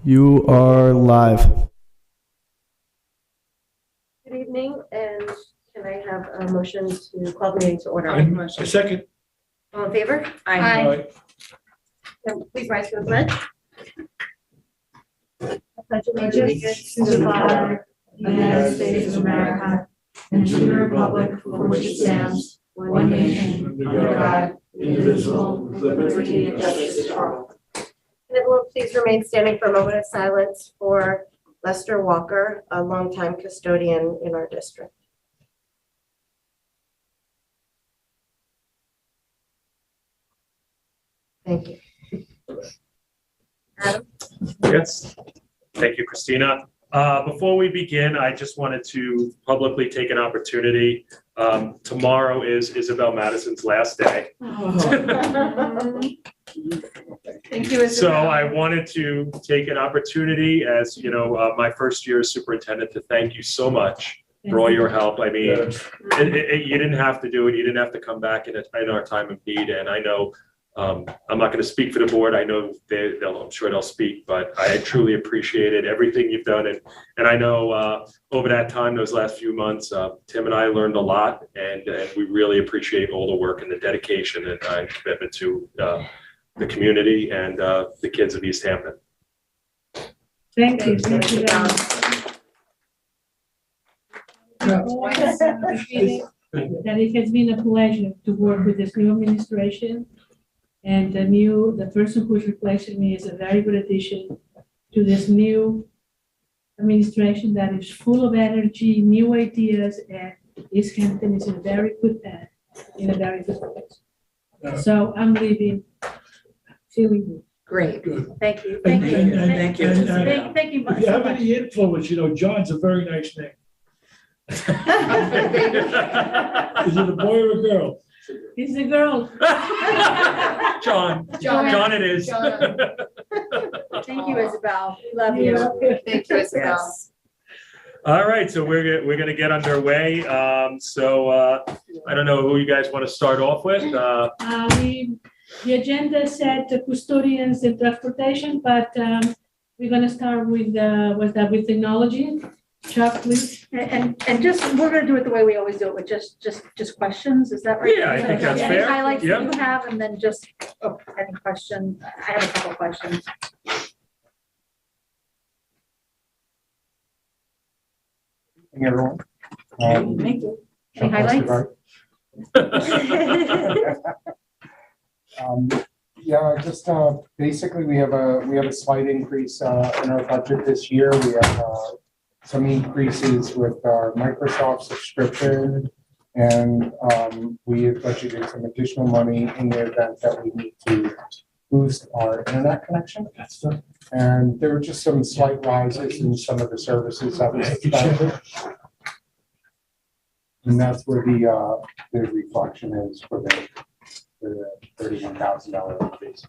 You are live. Good evening, and can I have a motion to call the meeting to order? A second. All in favor? Aye. Please rise for the pledge. I pledge allegiance to the flag of the United States of America and to the republic for which it stands, one nation, under God, indivisible, with liberty and justice for all. Can everyone please remain standing for a moment of silence for Lester Walker, a longtime custodian in our district. Thank you. Adam? Yes, thank you, Christina. Before we begin, I just wanted to publicly take an opportunity. Tomorrow is Isabel Madison's last day. Thank you. So I wanted to take an opportunity as, you know, my first year as superintendent to thank you so much for all your help. I mean, you didn't have to do it. You didn't have to come back in our time of need. And I know I'm not going to speak for the board. I know I'm sure they'll speak, but I truly appreciated everything you've done. And I know over that time, those last few months, Tim and I learned a lot, and we really appreciate all the work and the dedication and commitment to the community and the kids of East Hampton. Thank you. Thank you. That it has been a pleasure to work with this new administration. And the person who's replacing me is a very good addition to this new administration that is full of energy, new ideas, and East Hampton is in a very good path, in a very good place. So I'm leaving feeling good. Great. Good. Thank you. And- Thank you. and- Thank you. and- Thank you If you so have much. any influence, you know, John's a very nice name. Is it a boy or a girl? It's a girl. John it is. Thank you, Isabel. We love you. Thank you, Isabel. All right, so we're going to get underway. I don't know who you guys want to start off with. The agenda said the custodians and transportation, but we're gonna start with technology. Chuck, please. And just, we're gonna do it the way we always do it, with just questions, is that right? Yeah, I think that's Any fair. highlights Yeah. that you have, and then just, any question, I have a couple of questions. Hey, everyone. Thank you. Any highlights? Yeah, just basically, we have a slight increase in our budget this year. We have some increases with our Microsoft subscription, and we have budgeted some additional money in the event that we need to boost our internet connection. And there were just some slight rises in some of the services that we expected. And that's where the reflection is for the $31,000 increase.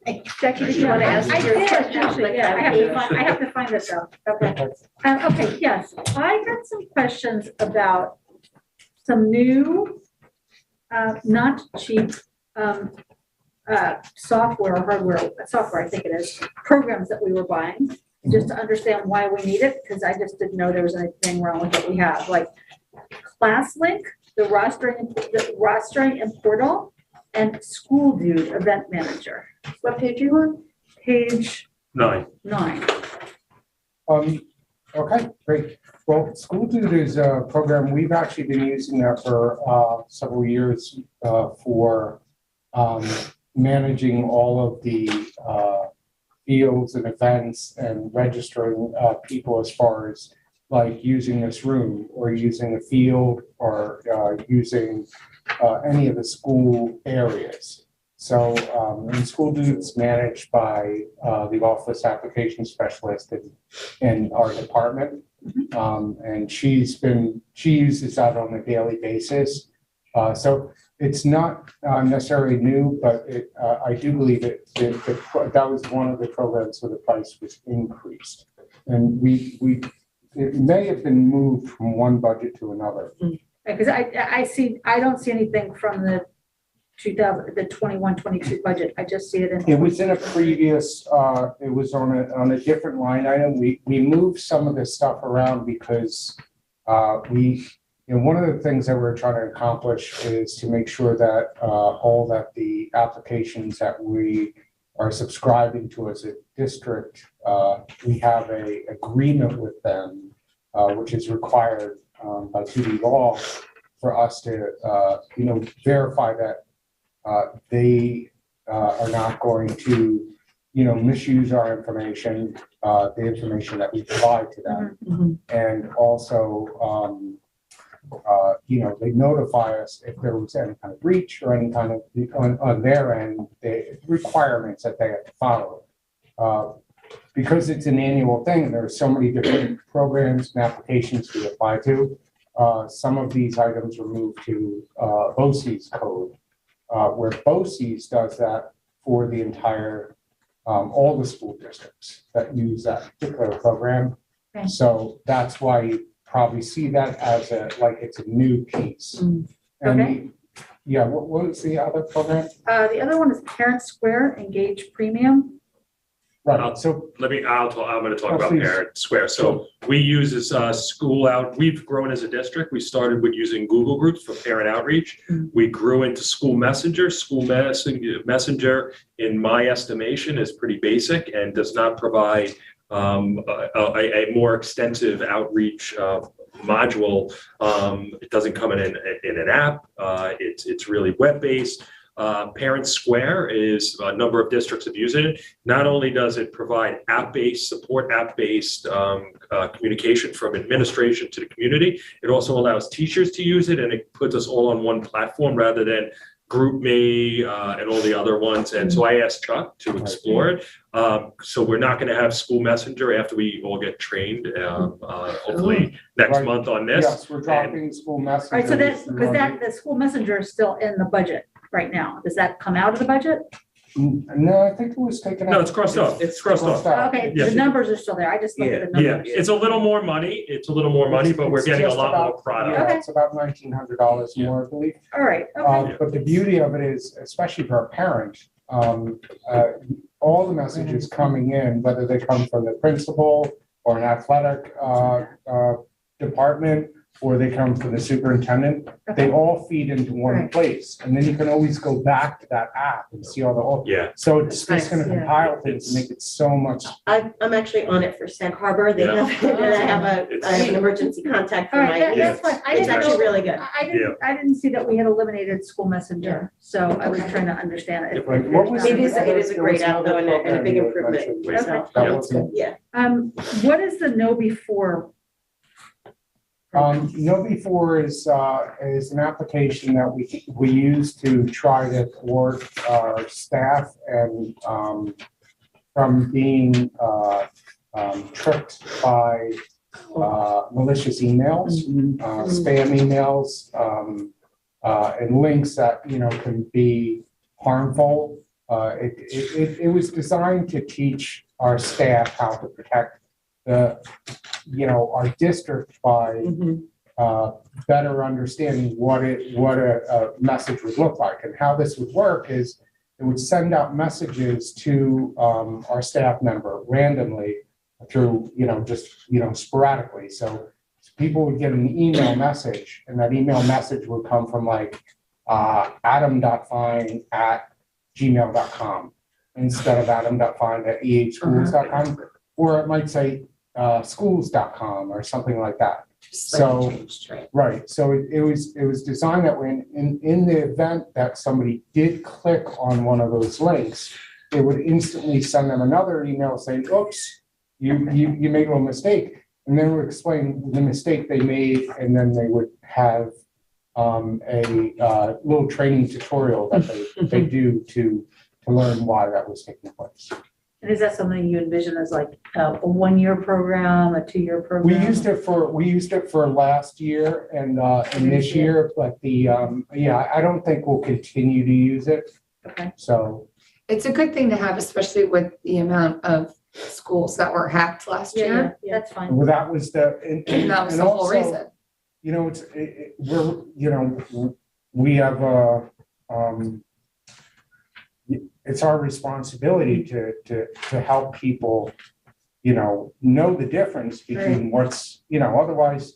Hey, Jackie, did you want to ask your question? Actually, yeah, I have to find this out. Okay. Okay, yes, I got some questions about some new, not cheap, software, I think it is, programs that we were buying, just to understand why we need it, because I just didn't know there was anything wrong with what we have, like ClassLink, the rostering and portal, and School Dude Event Manager. What page are you on? Page 9. 9. Okay, great. Well, School Dude is a program, we've actually been using that for several years for managing all of the fields and events and registering people as far as like using this room or using a field or using any of the school areas. So and School Dude's managed by the office application specialist in our department. And she uses that on a daily basis. So it's not necessarily new, but I do believe that was one of the programs where the price was increased. And it may have been moved from one budget to another. Because I don't see anything from the the 21-22 budget. I just see it in. It was in a previous, it was on a different line item. We moved some of this stuff around because one of the things that we're trying to accomplish is to make sure that all that the applications that we are subscribing to as a district, we have a agreement with them, which is required by 2D law for us to, verify that they are not going to, misuse our information, the information that we provide to them. And also, they notify us if there was any kind of breach or any kind of, on their end, the requirements that they have to follow. Because it's an annual thing, there are so many different programs and applications we apply to. Some of these items were moved to BOCES code, where BOCES does that for the entire, all the school districts that use that particular program. Okay. So that's why you probably see that as it's a new piece. And Okay. yeah, what was the other program? The other one is Parent Square Engage Premium. Right, so, I'm gonna talk Oh, about please. Parent Square. So we use this school out, we've grown as a district. We started with using Google Groups for parent outreach. We grew into School Messenger. School Messenger, in my estimation, is pretty basic and does not provide a more extensive outreach module. It doesn't come in an app. It's really web-based. Parent Square is a number of districts have used it. Not only does it provide app-based support, app-based communication from administration to the community, it also allows teachers to use it, and it puts us all on one platform rather than GroupMe and all the other ones. And so I asked Chuck to explore it. So we're not going to have School Messenger after we all get trained, hopefully next Right. month on this. yes, we're dropping School Messenger. All right, so that's, because the school messenger is still in the budget right now. Does that come out of the budget? No, I think it was taken out. No, it's crossed off. It's crossed off. Okay, Yeah. the numbers are still there. I just looked at the Yeah, numbers. it's a little more money. It's a little more money, but we're It's getting a just lot more about- product. Yeah, Okay. it's about $1,900 more, I believe. All right, okay. But the beauty of it is, especially for a parent, all the messages coming in, whether they come from the principal or an athletic department, or they come from the superintendent, they all feed into one Right. place. And then you can always go back to that app and see all the, Yeah, so it's just gonna Yeah. compile things and make it so much. I'm actually on it for Sag Harbor. They Yeah. have, and I have an emergency contact for All right, my. that's fine. I It's didn't actually know, really good. I didn't see that we had eliminated school messenger, so I was trying to understand it. Right, what was It the is a other- great there was app though, and a another big program you had improvement. mentioned. So, That Yeah. was it. yeah. What is the know before? Know Before is an application that we use to try to thwart our staff and from being tricked by malicious emails, spam emails, and links that, can be harmful. It was designed to teach our staff how to protect our district by better understanding what a message would look like. And how this would work is it would send out messages to our staff member randomly through, sporadically. So people would get an email message, and that email message would come from adam.fine@gmail.com instead of adam.fine@ehschools.com, or it might say schools.com or something like that. So, right, so it was designed that way, in the event that somebody did click on one of those links, it would instantly send them another email saying, oops, you made a little mistake. And then it would explain the mistake they made, and then they would have a little training tutorial that they do to learn why that was taking place. And is that something you envision as like a 1-year program, a 2-year program? We used it for last year and this year, but I don't think we'll continue to use it. Okay. So, It's a good thing to have, especially with the amount of schools that were hacked last year. Yeah, that's fine. well, that was the, And that was and the whole also, reason. we have it's our responsibility to help people, know the difference between what's, otherwise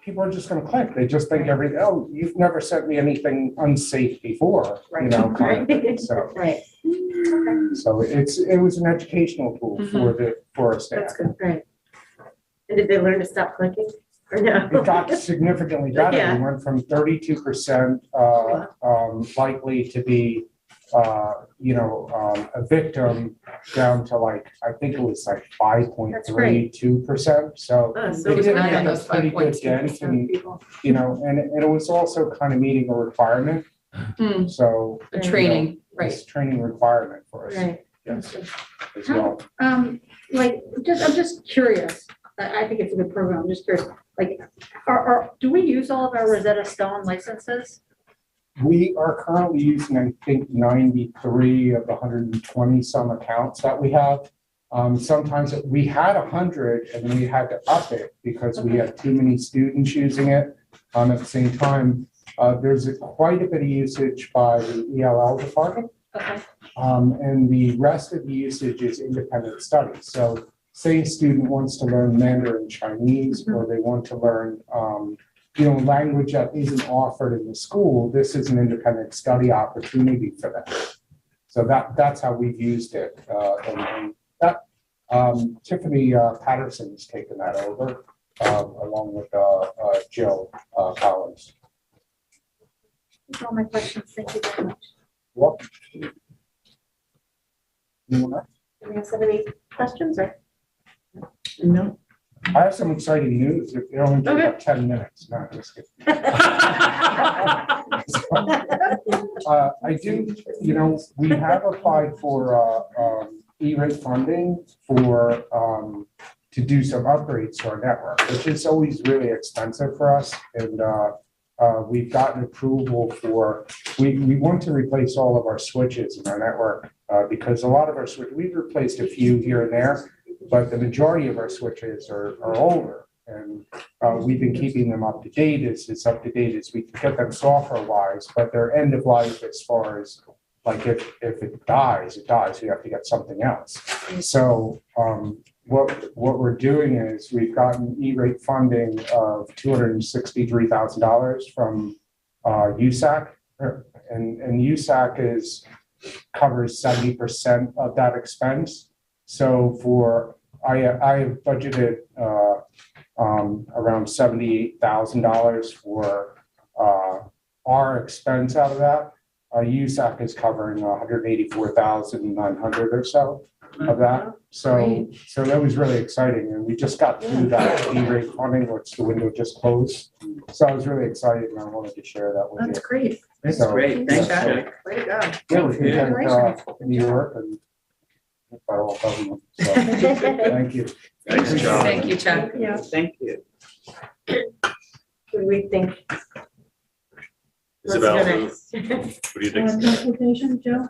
people are just gonna click. They just think oh, you've never sent me anything unsafe before, kind of thing. So, Right, so it was an educational tool for our staff. that's good, right. And did they learn to stop clicking or no? It got significantly better. Yeah. We went from 32% likely to be, a victim down to I think it was 5.32%. So Oh, so they it's did not make a those pretty good dent, 5.2% and people. and it was also kind of meeting a requirement. Hmm, So a training, right. it's training requirement for us. Right. Yes, as How, well. I'm just curious. I think it's a good program. I'm just curious. Do we use all of our Rosetta Stone licenses? We are currently using, I think, 93 of the 120 some accounts that we have. Sometimes we had 100 and then we had to up it because we had too many students using it. At the same time, there's quite a bit of usage by the ELL department. Okay. And the rest of the usage is independent studies. So say a student wants to learn Mandarin Chinese, or they want to learn language that isn't offered in the school, this is an independent study opportunity for them. So that's how we've used it. And that Tiffany Patterson has taken that over along with Jill Collins. Those are all my questions. Thank you very much. Well, anyone else? Do we have any questions or? No. I have some exciting news. It only took about 10 minutes. No, just kidding. I do, we have applied for E-rate funding for to do some upgrades to our network, which is always really expensive for us. And we've gotten approval for, we want to replace all of our switches in our network because a lot of our switches, we've replaced a few here and there, but the majority of our switches are older. And we've been keeping them up to date as up to date as we can get them software wise, but they're end of life as far as if it dies, it dies. We have to get something else. So what we're doing is we've gotten E-rate funding of $263,000 from USAC, and USAC covers 70% of that expense. So I have budgeted around $78,000 for our expense out of that. USAC is covering 184,900 or so of that. So that was really exciting, and we just got through that E-rate funding, which the window just closed. So I was really excited, and I wanted to share that with you. That's great. That's So- great. Thanks, so- Chuck. Way to go. Yeah, we can thank New York and federal government. So, thank you. Thanks, John. Thank you, Chuck. Yeah. Thank you. What do we think? Isabel, Let's what go next. do you think? Consultation, Joe?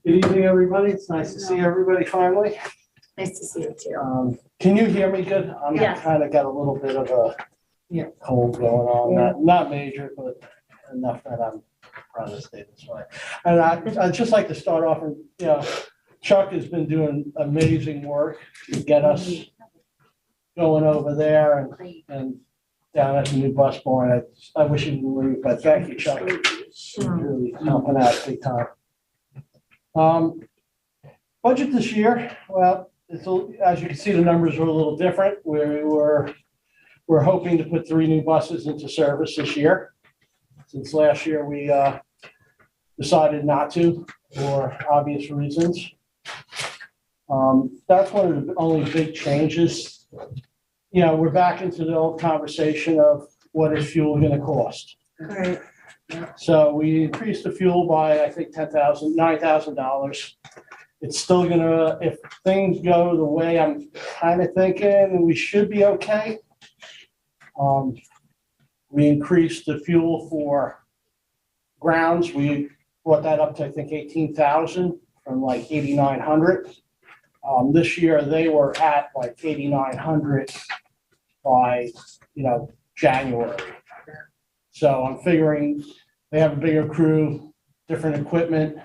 Good evening, everybody. It's nice to see everybody finally. Nice to see you too. Can you hear me good? I'm Yeah. kind of got a little bit of a Yeah. cold going on, not major, but enough that I'm trying to stay this way. And I'd just like to start off and, Chuck has been doing amazing work to get us going over there and down at the new bus barn. I wish he would leave, but thank you, Chuck. You're really helping out big time. Budget this year, well, as you can see, the numbers are a little different. We're hoping to put 3 new buses into service this year. Since last year, we decided not to for obvious reasons. That's one of the only big changes. We're back into the old conversation of what is fuel going to cost. All right. So we increased the fuel by, I think, $9,000. It's still gonna, if things go the way I'm kind of thinking, we should be okay. We increased the fuel for grounds. We brought that up to, I think, 18,000 from like 8,900. This year, they were at like 8,900 by, January. So I'm figuring they have a bigger crew, different equipment.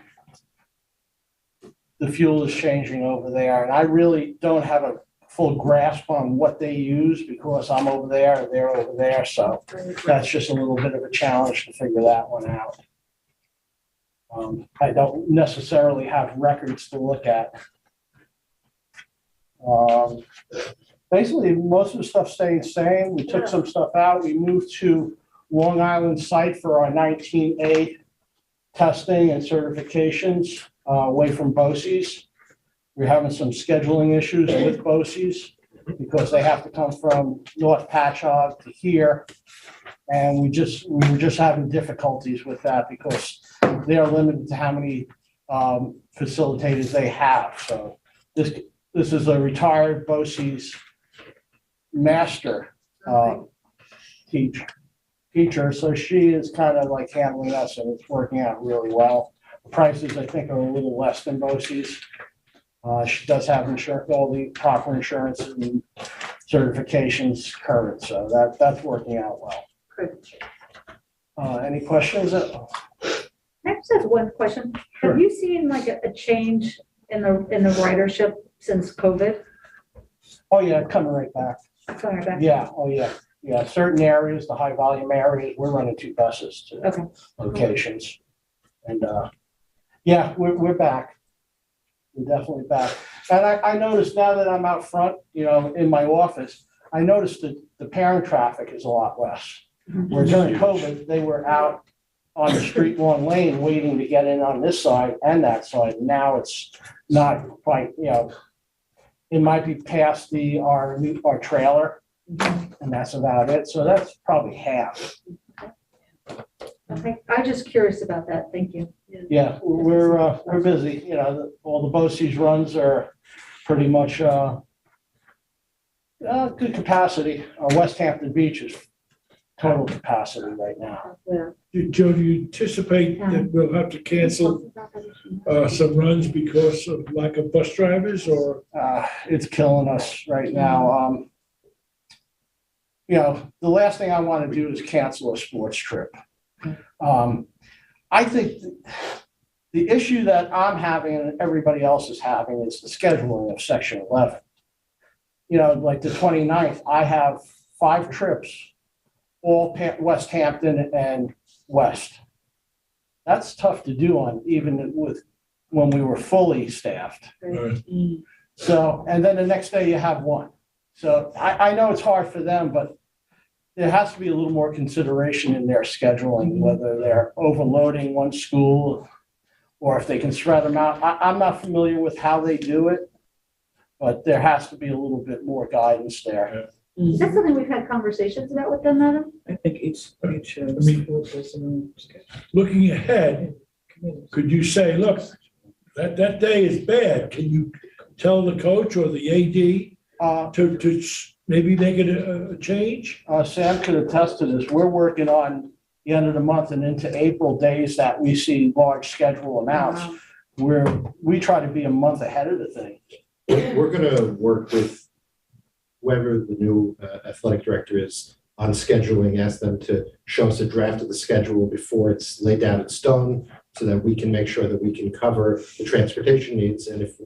The fuel is changing over there, and I really don't have a full grasp on what they use because I'm over there and they're over there. So that's just a little bit of a challenge to figure that one out. I don't necessarily have records to look at. Basically, most of the stuff staying the same. We took some stuff out. We moved to Long Island site for our 19A testing and certifications away from BOCES. We're having some scheduling issues with BOCES because they have to come from North Patchogue to here. And we were just having difficulties with that because they are limited to how many facilitators they have. So this is a retired BOCES master teacher. So she is kind of like handling us and it's working out really well. The prices, I think, are a little less than BOCES. She does have insurance, all the proper insurance and certifications current. So that's working out well. Any questions? I just have one question. Sure. Have you seen like a change in the ridership since COVID? Oh, yeah, coming right back. Coming right back? Yeah, oh, yeah. Yeah, certain areas, the high volume areas, we're running 2 buses to Okay. locations. And yeah, we're back. We're definitely back. And I noticed now that I'm out front, in my office, I noticed that the parent traffic is a lot less. Where during COVID, they were out on the street one lane waiting to get in on this side and that side. Now it's not quite, it might be past our trailer, and that's about it. So that's probably half. Okay, I'm just curious about that. Thank you. Yeah, we're busy. All the BOCES runs are pretty much good capacity. West Hampton Beach is total capacity right now. Joe, do you anticipate that we'll have to cancel some runs because of lack of bus drivers or? It's killing us right now. The last thing I want to do is cancel a sports trip. I think the issue that I'm having and everybody else is having is the scheduling of Section 11. Like the 29th, I have 5 trips, all West Hampton and West. That's tough to do even when we were fully staffed. So, and then the next day you have 1. So I know it's hard for them, but there has to be a little more consideration in their scheduling, whether they're overloading one school or if they can spread them out. I'm not familiar with how they do it, but there has to be a little bit more guidance there. Is that something we've had conversations about with them, madam? I think each mean, school person. Looking ahead, could you say, look, that day is bad. Can you tell the coach or the AD to maybe make it a change? Sam could attest to this. We're working on the end of the month and into April days that we see large schedule amounts. We try to be a month ahead of the thing. We're going to work with whoever the new athletic director is on scheduling, ask them to show us a draft of the schedule before it's laid down in stone so that we can make sure that we can cover the transportation needs. And if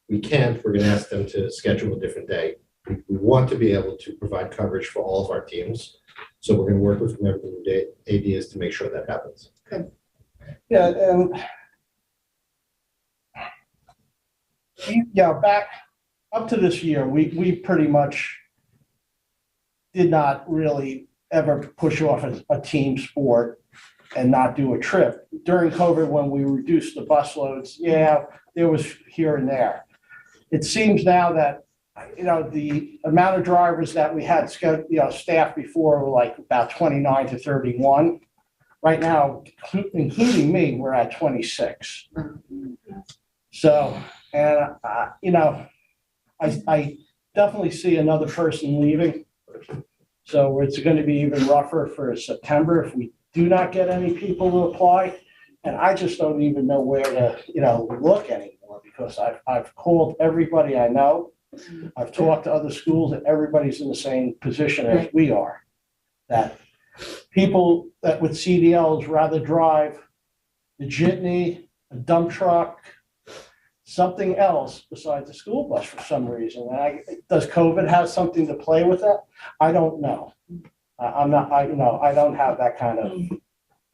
we can't, we're going to ask them to schedule a different day. We want to be able to provide coverage for all of our teams. So we're going to work with whoever the new AD is to make sure that happens. Good. Yeah, and back up to this year, we pretty much did not really ever push off a team sport and not do a trip. During COVID, when we reduced the bus loads, there was here and there. It seems now that the amount of drivers that we had staffed before were like about 29 to 31. Right now, including me, we're at 26. So, and I definitely see another person leaving. So it's going to be even rougher for September if we do not get any people to apply. And I just don't even know where to, look anymore. anymore because I've called everybody I know. I've talked to other schools and everybody's in the same position as we are. That people that with CDLs rather drive the jitney, a dump truck, something else besides the school bus for some reason. Does COVID have something to play with that? I don't know. I don't have that kind of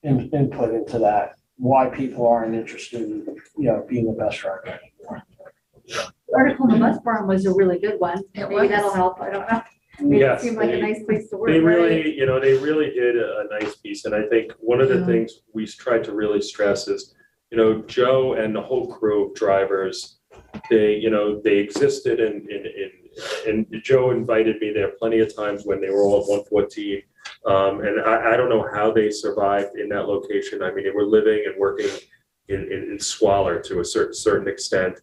input into that, why people aren't interested in, being a bus driver anymore. The article in the bus barn was a really good one. It Maybe was. that'll help. I don't know. Made it Yes, seem like a nice place to work. They right? really, they really did a nice piece, and I think one of the things we tried to really stress is, Joe and the whole crew of drivers, they existed and Joe invited me there plenty of times when they were all at 114. And I don't know how they survived in that location. I mean, they were living and working in squalor to a certain extent.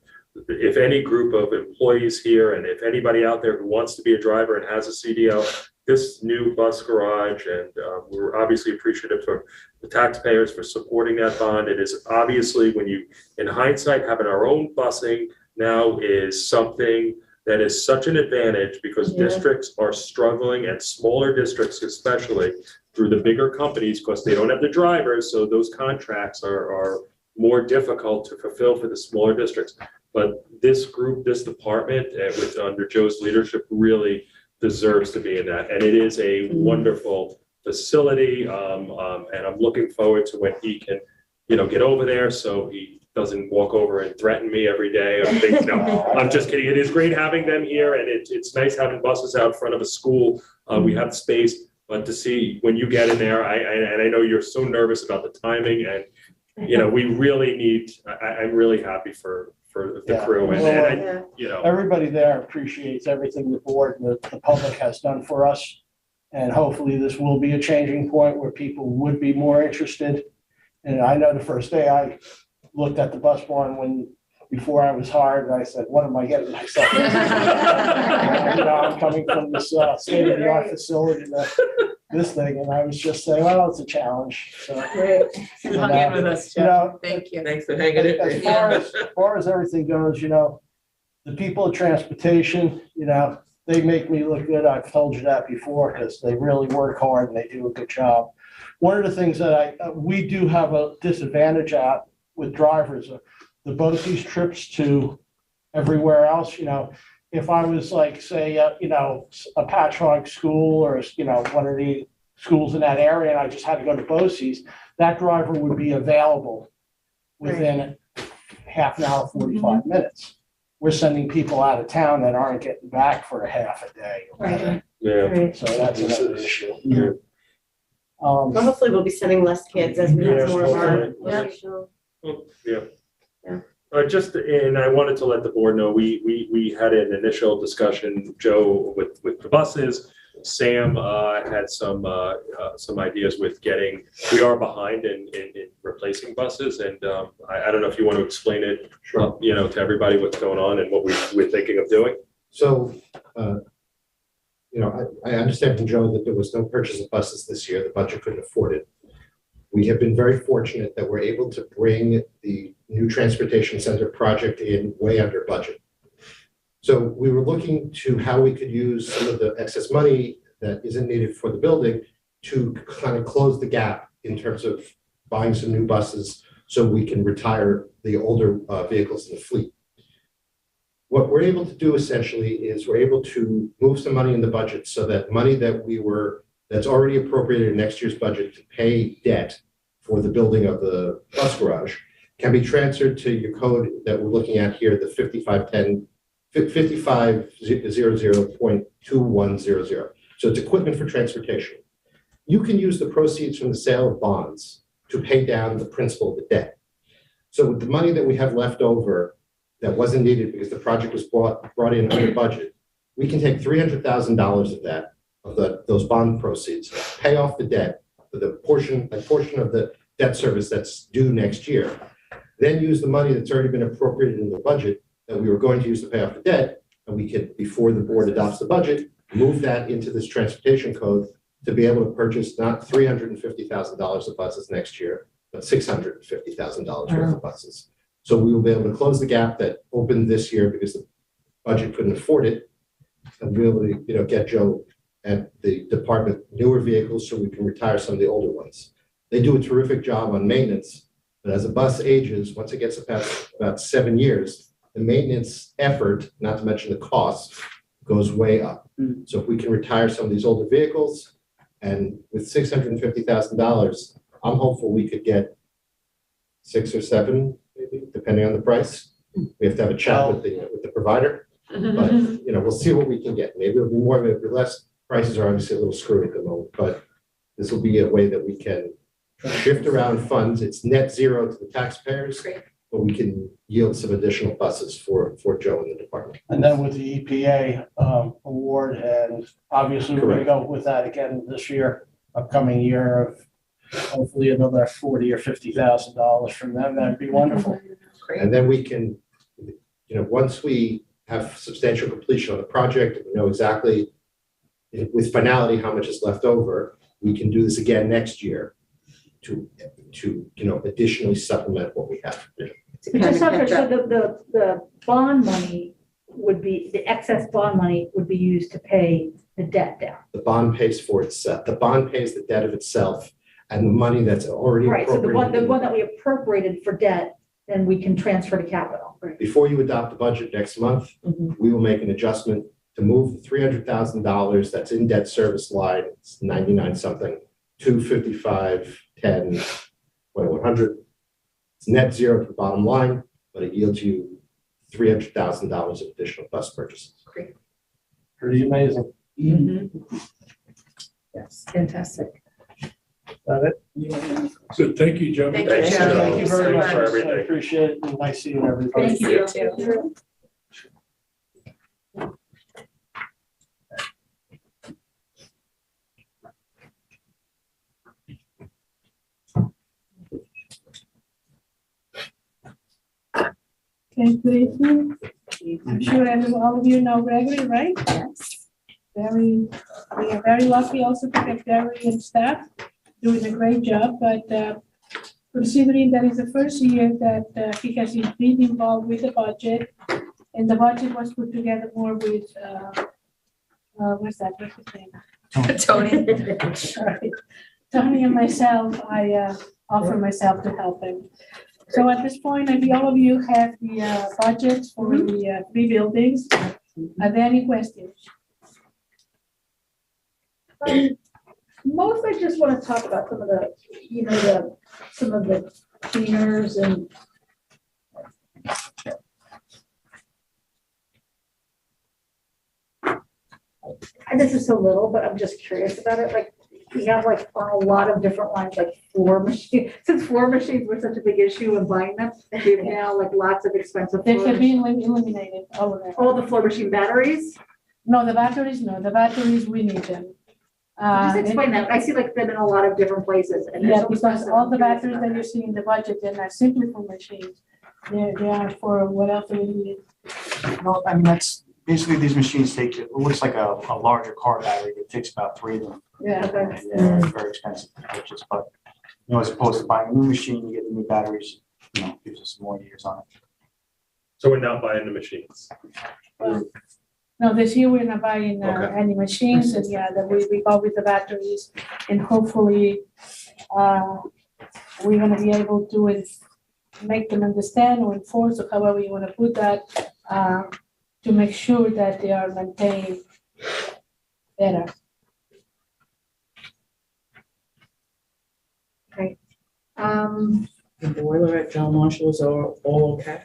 If any group of employees here, and if anybody out there who wants to be a driver and has a CDL, this new bus garage, and we're obviously appreciative of the taxpayers for supporting that bond. It is obviously, when you, in hindsight, having our own busing now is something that is such an advantage because districts are struggling, and smaller districts especially, through the bigger companies because they don't have the drivers. So those contracts are more difficult to fulfill for the smaller districts. But this group, this department, with under Joe's leadership, really deserves to be in that. And it is a wonderful facility. And I'm looking forward to when he can, get over there so he doesn't walk over and threaten me every day. I'm just kidding. It is great having them here, and it's nice having buses out front of a school. We have space, but to see when you get in there, I know you're so nervous about the timing, and we really need. I'm really happy for the crew, and everybody there appreciates everything the board and the public has done for us. And hopefully this will be a changing point where people would be more interested. And I know the first day I looked at the bus barn before I was hired, and I said, what am I getting myself into? I'm coming from this state-of-the-art facility to this thing, and I was just saying, well, it's a challenge. So, You hung in with us, Jeff. Thank you. Thanks for hanging in. as far as everything goes, the people of transportation, they make me look good. I've told you that before because they really work hard and they do a good job. One of the things that we do have a disadvantage at with drivers, the BOCES trips to everywhere else, if I was like, say, a Patchogue school or, one of the schools in that area, and I just had to go to BOCES, that driver would be available within half an hour, 45 minutes. We're sending people out of town that aren't getting back for a half a day. Right. Yeah. So that's another issue. Well, hopefully we'll be sending less kids as we have more of our. And I wanted to let the board know, we had an initial discussion, Joe, with the buses. Sam had some ideas with we are behind in replacing buses, and I don't know if you want to explain it, to everybody what's going on and what we're thinking of doing. So, I understand from Joe that there was no purchase of buses this year. The budget couldn't afford it. We have been very fortunate that we're able to bring the new transportation center project in way under budget. So we were looking to how we could use some of the excess money that isn't needed for the building to kind of close the gap in terms of buying some new buses so we can retire the older vehicles in the fleet. What we're able to do essentially is we're able to move some money in the budget so that money that's already appropriated in next year's budget to pay debt for the building of the bus garage can be transferred to your code that we're looking at here, the 5500.2100. So it's equipment for transportation. You can use the proceeds from the sale of bonds to pay down the principal of the debt. So with the money that we have left over that wasn't needed because the project was brought in under budget, we can take $300,000 of that, those bond proceeds, pay off the debt, a portion of the debt service that's due next year, then use the money that's already been appropriated in the budget that we were going to use to pay off the debt, and we could, before the board adopts the budget, move that into this transportation code to be able to purchase not $350,000 of buses next year, but $650,000 worth of buses. So we will be able to close the gap that opened this year because the budget couldn't afford it. And really, get Joe and the department newer vehicles so we can retire some of the older ones. They do a terrific job on maintenance, but as a bus ages, once it gets past about 7 years, the maintenance effort, not to mention the cost, goes way up. So if we can retire some of these older vehicles, and with $650,000, I'm hopeful we could get 6 or 7, maybe, depending on the price. We have to have a chat with the provider, but we'll see what we can get. Maybe it'll be more, maybe it'll be less. Prices are obviously a little screwy at the moment, but this will be a way that we can shift around funds. It's net zero to the taxpayers, but we can yield some additional buses for Joe and the department. And then with the EPA award, and obviously we're gonna go with that again this year, upcoming year of hopefully another $40,000 or $50,000 from them. That'd be wonderful. And then we can, once we have substantial completion on the project, and we know exactly with finality how much is left over, we can do this again next year to additionally supplement what we have. So the bond money would be, the excess bond money would be used to pay the debt down. The bond pays for itself. The bond pays the debt of itself, and the money that's already Right, so the appropriated. one that we appropriated for debt, then we can transfer to capital. Before you adopt the budget next month, we will make an adjustment to move the $300,000 that's in debt service line, it's 99 something, to 55, 10, 100. It's net zero to the bottom line, but it yields you $300,000 of additional bus purchases. Pretty amazing. Yes, fantastic. That it? Good, thank you, Joe. Thank Thanks, you, Joe. Joe. Thank you very much. For I everything. appreciate it. And nice seeing everybody. Thank you. you. Okay, good evening. I'm sure all of you know Gregory, right? Yes. We are very lucky also to get Gregory and staff doing a great job, but considering that is the first year that he has been involved with the budget, and the budget was put together more with, what's his name? Tony. Sorry. Tony and myself, I offer myself to help him. So at this point, I think all of you have the budgets for the 3 buildings. Are there any questions? Most I just want to talk about some of the, some of the cleaners and this is so little, but I'm just curious about it. Like, we have like on a lot of different lines, like floor machines, since floor machines were such a big issue in buying them, we have now like lots of expensive. They floor have machines. been eliminated, all of them. All the floor machine batteries? No, the batteries, we need them. Just explain that. I see like them in a lot of different places. And there's Yeah, always because something all the I'm curious batteries about that you see in the budget, they're not simply for machines. They are for what else we need. No, I mean, that's basically these machines take, it looks like a larger car battery. It takes about 3 of them. Yeah. Okay. And they're very expensive to purchase, but as opposed to buying a new machine, you get the new batteries, gives us more years on it. So we're not buying the machines. No, this year we're not buying Okay. any machines, and yeah, that we go with the batteries, and hopefully we're gonna be able to make them understand or enforce, or however you wanna put that, to make sure that they are maintained better. The boiler at John Marshall is all okay?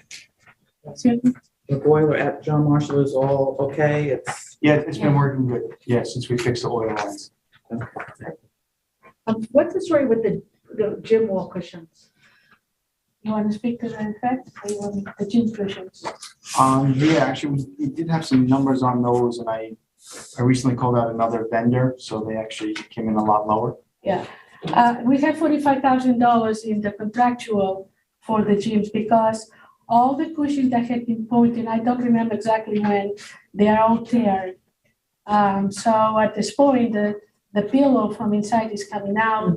Excuse me? The boiler at John Marshall is all okay? It's, Yeah, it's been working good. Yeah, since we fixed the oil lines. What's the story with the gym wall cushions? You wanna speak to that effect, or you want the gym cushions? Yeah, actually, we did have some numbers on those, and I recently called out another vendor, so they actually came in a lot lower. We had $45,000 in the contractual for the gyms, because all the cushions that had been pointed, I don't remember exactly when, they are all tear. So at this point, the pillow from inside is coming out.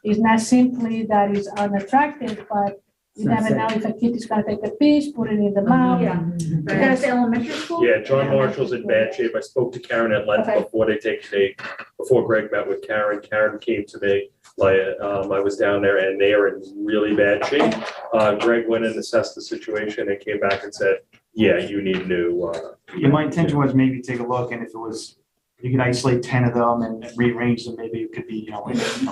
It's not simply that it's unattractive, but You never know if a kid is gonna take a piece, put it in the mouth. Yeah. That's elementary school? Yeah, John Marshall's in bad shape. I spoke to Karen at length Okay. before Greg met with Karen. Karen came to me, I was down there and they are in really bad shape. Greg went and assessed the situation and came back and said, yeah, you need new. My intention was maybe take a look, and if it was, you could isolate 10 of them and rearrange them, maybe it could be,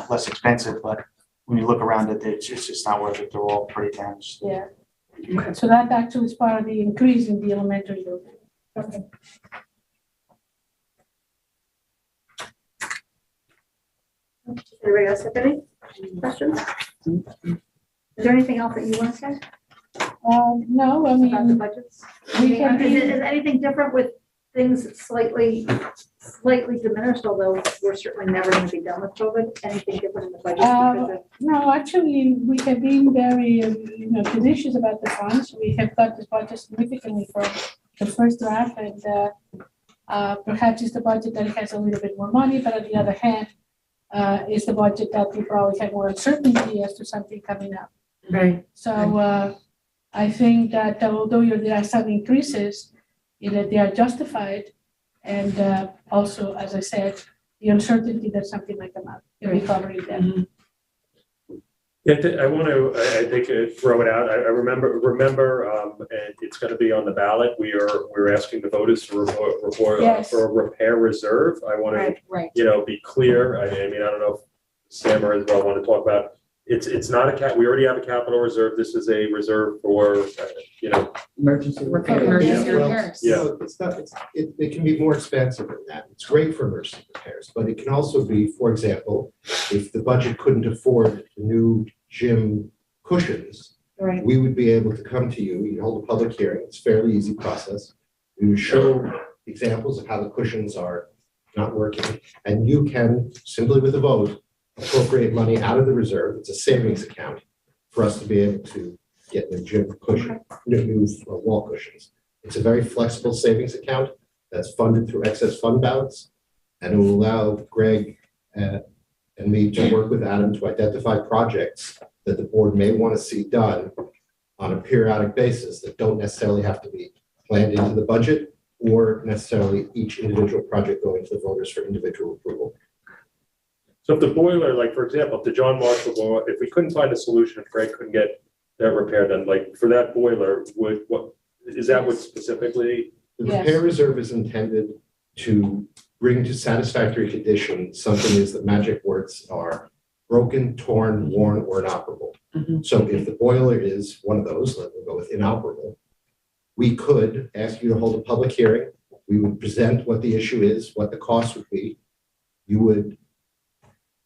less expensive, but when you look around it, it's just not worth it. They're all pretty damaged. Yeah. So that actually is part of the increase in the elementary building. Okay. Anybody else have any questions? Is there anything else that you want to say No, I about the mean, budgets? we can Is be, anything different with things slightly diminished, although we're certainly never going to be done with COVID? Anything different in the budget? Because of- no, actually, we have been very, judicious about the funds. We have cut this budget significantly from the first draft, and perhaps it's the budget that has a little bit more money, but on the other hand, is the budget that we probably have more uncertainty as to something coming up. Right. So I think that although there are some increases, that they are justified, and also, as I said, the uncertainty that something might come up, and we covering that. Yeah, I want to, I think, throw it out. I remember, and it's going to be on the ballot. We're asking the voters to report Yes. for a repair reserve. I want to, Right. be clear. I mean, I don't know if Sam or Isabel want to talk about. It's not we already have a capital reserve. This is a reserve for, Emergency Repair, repair. emergency well, repairs. Yeah. It's not, it can be more expensive than that. It's great for emergency repairs, but it can also be, for example, if the budget couldn't afford new gym cushions, Right. we would be able to come to you, you hold a public hearing, it's a fairly easy process. We would show examples of how the cushions are not working, and you can, simply with a vote, appropriate money out of the reserve, it's a savings account, for us to be able to get new gym cushion, new wall cushions. It's a very flexible savings account that's funded through excess fund balance, and it will allow Greg and me to work with Adam to identify projects that the board may want to see done on a periodic basis that don't necessarily have to be planned into the budget or necessarily each individual project going to the voters for individual approval. so if the boiler, like, for example, if the John Marshall boiler, if we couldn't find a solution, if Greg couldn't get that repaired done, like, for that boiler, is that what specifically? The Yes. repair reserve is intended to bring to satisfactory condition something is the magic words are broken, torn, worn, or inoperable. Mhm. So if the boiler is one of those, we'll go with inoperable, we could ask you to hold a public hearing. We would present what the issue is, what the cost would be. You would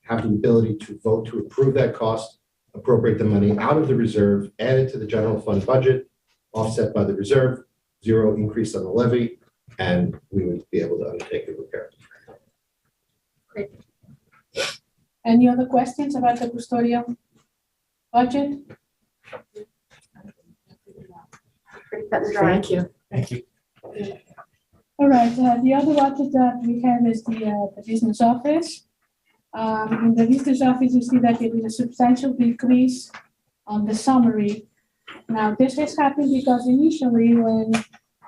have the ability to vote to approve that cost, appropriate the money out of the reserve, add it to the general fund budget, offset by the reserve, zero increase on the levy, and we would be able to undertake the repair. Any other questions about the custodial budget? Pretty cut and dry. Thank you. All right, the other budget that we have is the business office. In the business office, you see that there is a substantial decrease on the summary. Now, this has happened because initially when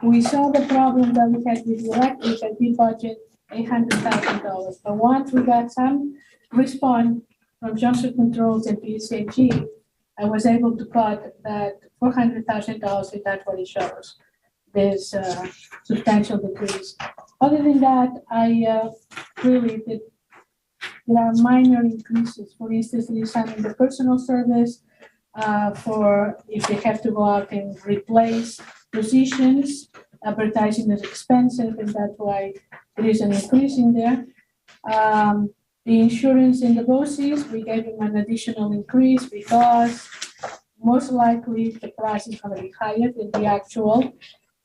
we saw the problem that we had with the electric, I did budget $800,000. But once we got some response from Johnson Controls and PSAG, I was able to cut that $400,000, and that's what it shows. There's a substantial decrease. Other than that, I really did. There are minor increases. For instance, there is some in the personal service for if they have to go out and replace positions. Advertising is expensive, and that's why there is an increase in there. The insurance in the BOCES, we gave them an additional increase because most likely the price is going to be higher than the actual.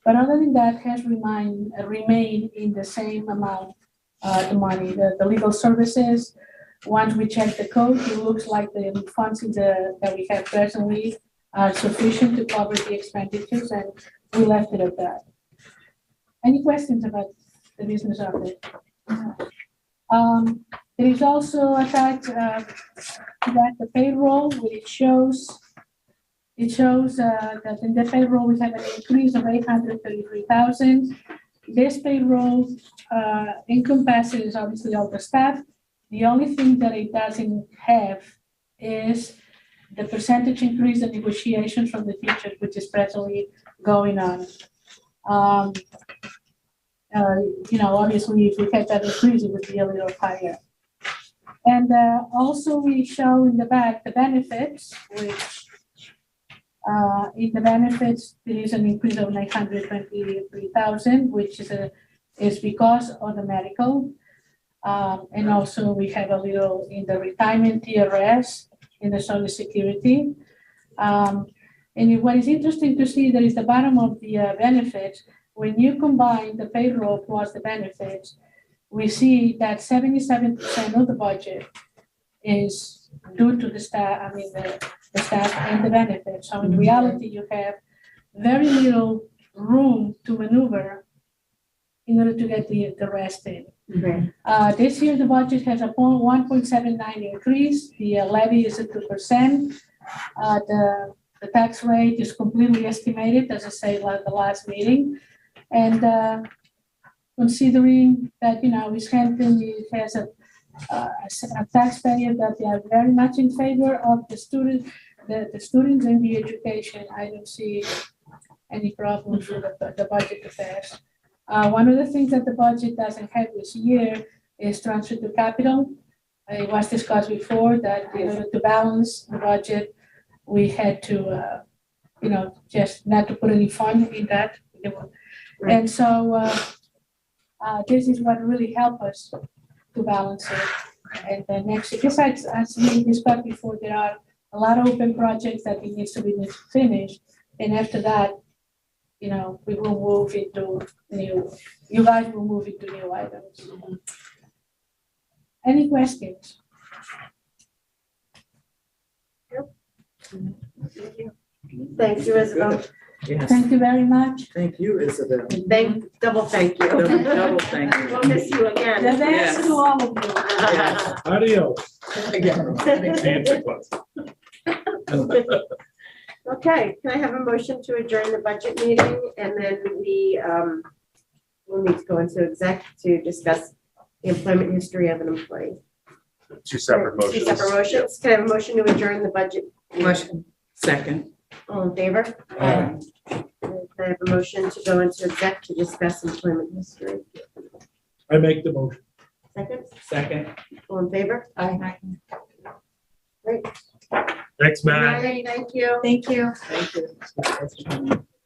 But other than that, has remained in the same amount, the money. The legal services, once we check the code, it looks like the funds that we have presently are sufficient to cover the expenditures, and we left it at that. Any questions about the business office? There is also attached to that the payroll, which shows It shows that in the payroll, we have an increase of 833,000. This payroll encompasses obviously all the staff. The only thing that it doesn't have is the percentage increase in negotiations from the teachers, which is presently going on. Obviously, if we had that increase, it would be a little higher. And also we show in the back the benefits, which in the benefits, there is an increase of 923,000, which is because of the medical. And also we have a little in the retirement TRS, in the Social Security. And what is interesting to see, there is the bottom of the benefits. When you combine the payroll plus the benefits, we see that 77% of the budget is due to the staff, the staff and the benefits. So in reality, you have very little room to maneuver in order to get the rest in. This year, the budget has a 1.79 increase. The levy is at 2%. The tax rate is completely estimated, as I said like the last meeting. And considering that, East Hampton has a taxpayer that they are very much in favor of the students in the education, I don't see any problems with the budget to pass. One of the things that the budget doesn't have this year is transfer to capital. It was discussed before that in order to balance the budget, we had to, just not to put any fund in that. And so this is what really helped us to balance it. And then next, besides, as we discussed before, there are a lot of open projects that it needs to be finished. And after that, we will move into you guys will move into new items. Any questions? Thank you, Isabel. Yes, Thank you very much. thank you, Isabel. Double thank you. Double thank you. We'll miss you The again. best Yes. to all of you. Yes. Adios. Okay, can I have a motion to adjourn the budget meeting, and then we'll need to go into exec to discuss the employment history of an employee. Two separate motions. Two separate motions. Can I have a motion to adjourn the budget? Motion. Second. All in favor? Aye. Can I have a motion to go into exec to discuss employment history? I make the motion. Second, Second. all in favor? Aye. Great. Thanks, Matt. Thank you. Thank you. Thank you.